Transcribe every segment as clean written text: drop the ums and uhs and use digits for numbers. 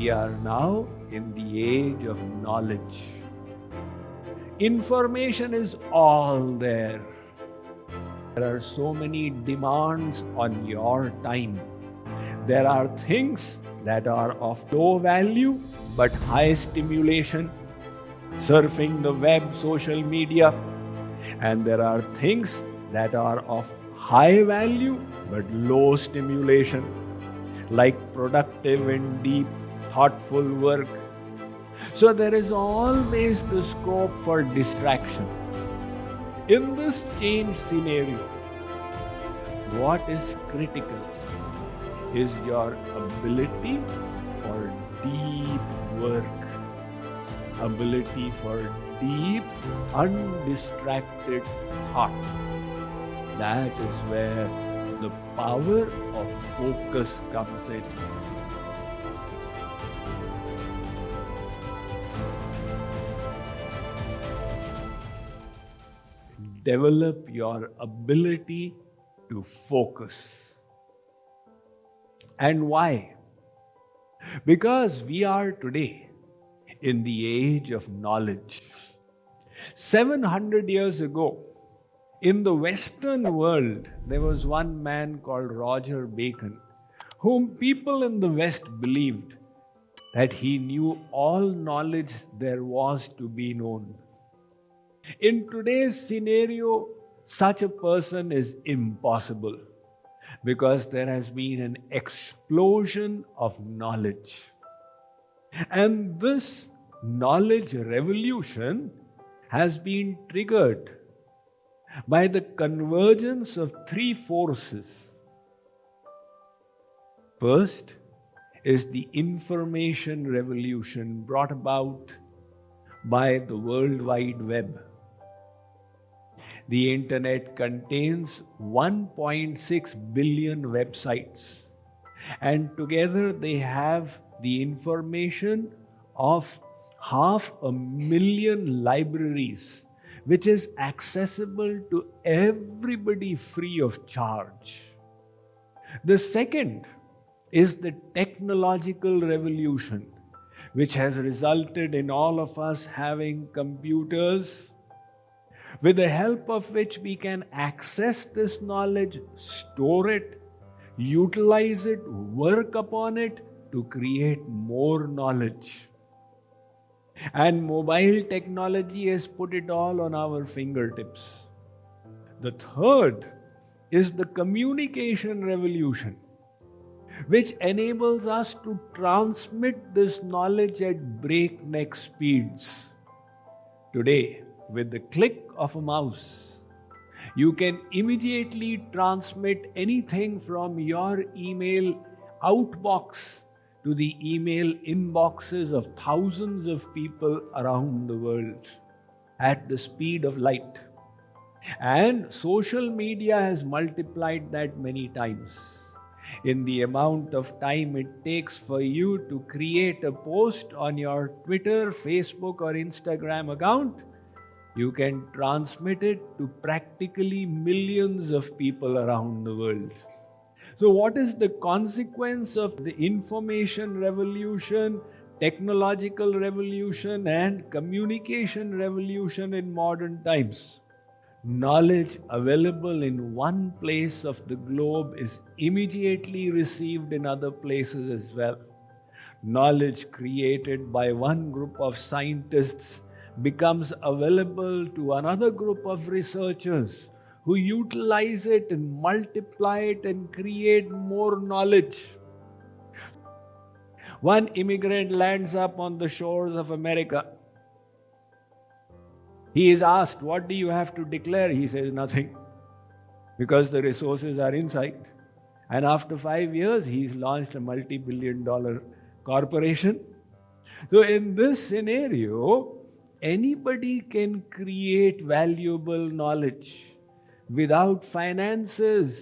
We are now in the age of knowledge. Information is all there. There are so many demands on your time. There are things that are of low value but high stimulation, surfing the web, social media. And there are things that are of high value but low stimulation, like productive and deep, thoughtful work. So there is always the scope for distraction. In this changed scenario, what is critical is your ability for deep work, ability for deep, undistracted thought. That is where the power of focus comes in. Develop your ability to focus. And why? Because we are today in the age of knowledge. 700 years ago, in the Western world, there was one man called Roger Bacon, whom people in the West believed that he knew all knowledge there was to be known. In today's scenario, such a person is impossible because there has been an explosion of knowledge. And this knowledge revolution has been triggered by the convergence of three forces. First is the information revolution brought about by the World Wide Web. The internet contains 1.6 billion websites, and together they have the information of 500,000 libraries, which is accessible to everybody free of charge. The second is the technological revolution, which has resulted in all of us having computers, with the help of which we can access this knowledge, store it, utilize it, work upon it to create more knowledge. And mobile technology has put it all on our fingertips. The third is the communication revolution, which enables us to transmit this knowledge at breakneck speeds. Today, with the click of a mouse, you can immediately transmit anything from your email outbox to the email inboxes of thousands of people around the world at the speed of light. And social media has multiplied that many times. In the amount of time it takes for you to create a post on your Twitter, Facebook, or Instagram account, you can transmit it to practically millions of people around the world. So what is the consequence of the information revolution, technological revolution, and communication revolution in modern times? Knowledge available in one place of the globe is immediately received in other places as well. Knowledge created by one group of scientists becomes available to another group of researchers who utilize it and multiply it and create more knowledge. One immigrant lands up on the shores of America. He is asked, "What do you have to declare?" He says, "Nothing, because the resources are inside." And after 5 years, he's launched a multi-billion-dollar corporation. So in this scenario, anybody can create valuable knowledge without finances.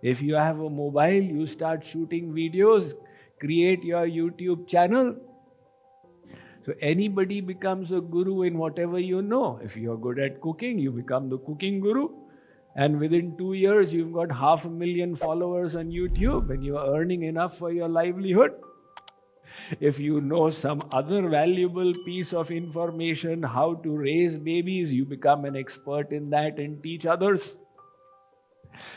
If you have a mobile, you start shooting videos, create your YouTube channel. So anybody becomes a guru in whatever you know. If you're good at cooking, you become the cooking guru. And within 2 years, you've got 500,000 followers on YouTube and you're earning enough for your livelihood. If you know some other valuable piece of information, how to raise babies, you become an expert in that and teach others.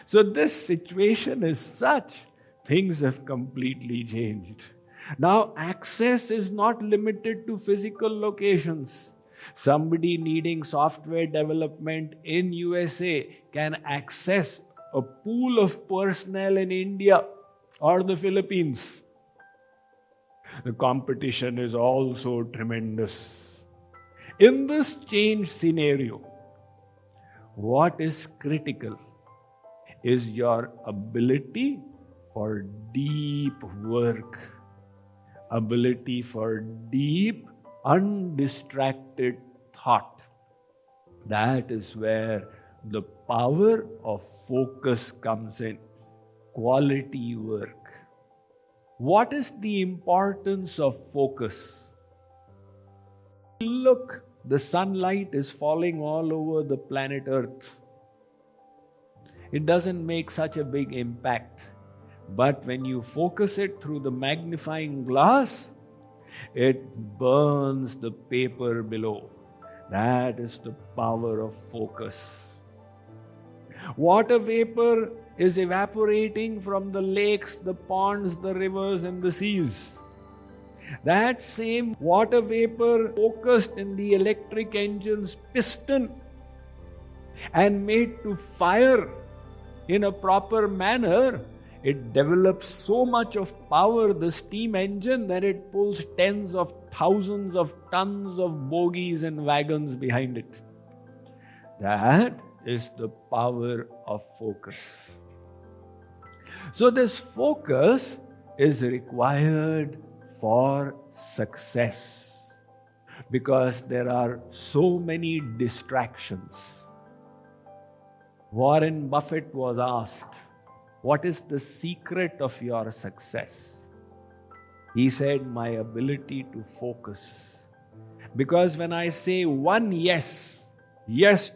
So this situation is such, things have completely changed. Now access is not limited to physical locations. Somebody needing software development in USA can access a pool of personnel in India or the Philippines. The competition is also tremendous. In this change scenario, what is critical is your ability for deep work, ability for deep, undistracted thought. That is where the power of focus comes in. Quality work. What is the importance of focus? Look, the sunlight is falling all over the planet Earth. It doesn't make such a big impact. But when you focus it through the magnifying glass, it burns the paper below. That is the power of focus. Water vapor is evaporating from the lakes, the ponds, the rivers, and the seas. That same water vapor focused in the electric engine's piston and made to fire in a proper manner, it develops so much of power, the steam engine, that it pulls tens of thousands of tons of bogies and wagons behind it. That is the power of focus. So this focus is required for success because there are so many distractions. Warren Buffett was asked, "What is the secret of your success?" He said, "My ability to focus. Because when I say one yes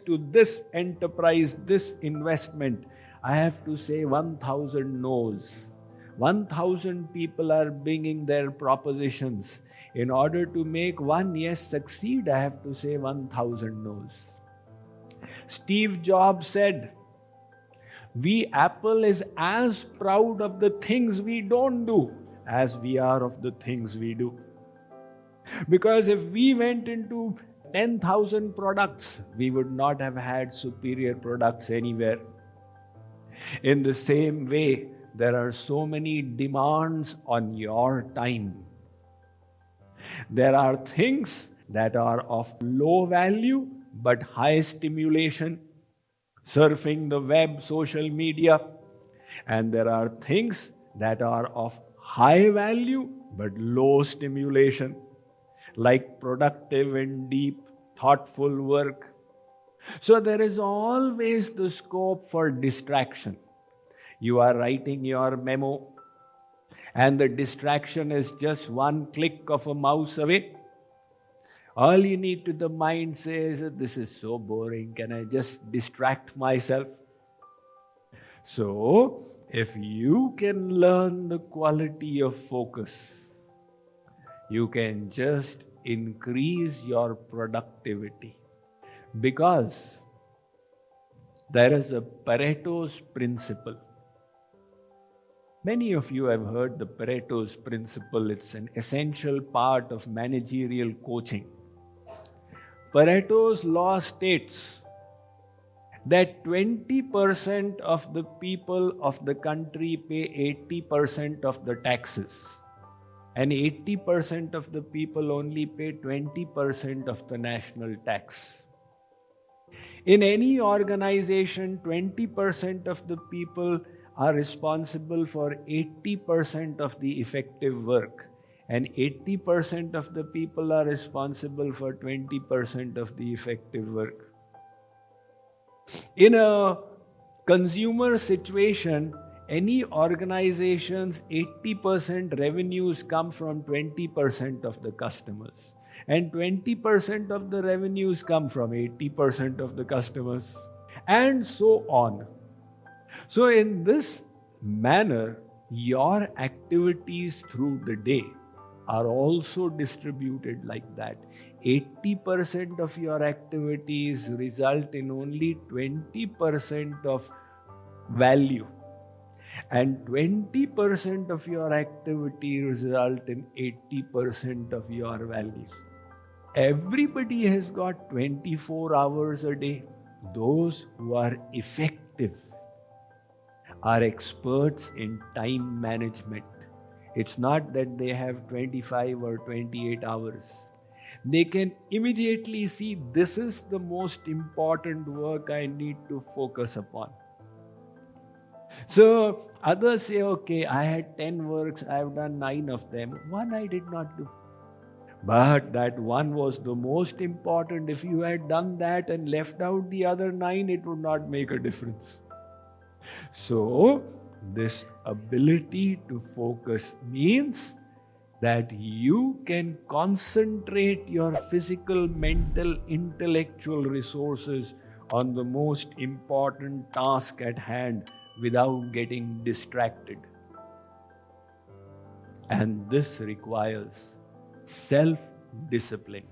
to this enterprise, this investment, I have to say 1,000 no's. 1,000 people are bringing their propositions. In order to make one yes succeed, I have to say 1,000 no's." Steve Jobs said, Apple is as proud of the things we don't do as we are of the things we do. Because if we went into 10,000 products, we would not have had superior products anywhere. In the same way, there are so many demands on your time. There are things that are of low value but high stimulation, surfing the web, social media. And there are things that are of high value but low stimulation, like productive and deep, thoughtful work. So there is always the scope for distraction. You are writing your memo, and the distraction is just one click of a mouse away. All you need to the mind says, "This is so boring, can I just distract myself?" So, if you can learn the quality of focus, you can just increase your productivity. Because there is a Pareto's Principle. Many of you have heard the Pareto's Principle. It's an essential part of managerial coaching. Pareto's law states that 20% of the people of the country pay 80% of the taxes, and 80% of the people only pay 20% of the national tax. In any organization, 20% of the people are responsible for 80% of the effective work, and 80% of the people are responsible for 20% of the effective work. In a consumer situation, any organization's 80% revenues come from 20% of the customers, and 20% of the revenues come from 80% of the customers, and so on. So in this manner, your activities through the day are also distributed like that. 80% of your activities result in only 20% of value, and 20% of your activity result in 80% of your value. Everybody has got 24 hours a day. Those who are effective are experts in time management. It's not that they have 25 or 28 hours. They can immediately see, this is the most important work I need to focus upon. So others say, okay, I had 10 works, I have done 9 of them. One I did not do. But that one was the most important. If you had done that and left out the other 9, it would not make a difference. So, this ability to focus means that you can concentrate your physical, mental, intellectual resources on the most important task at hand without getting distracted. And this requires self-discipline.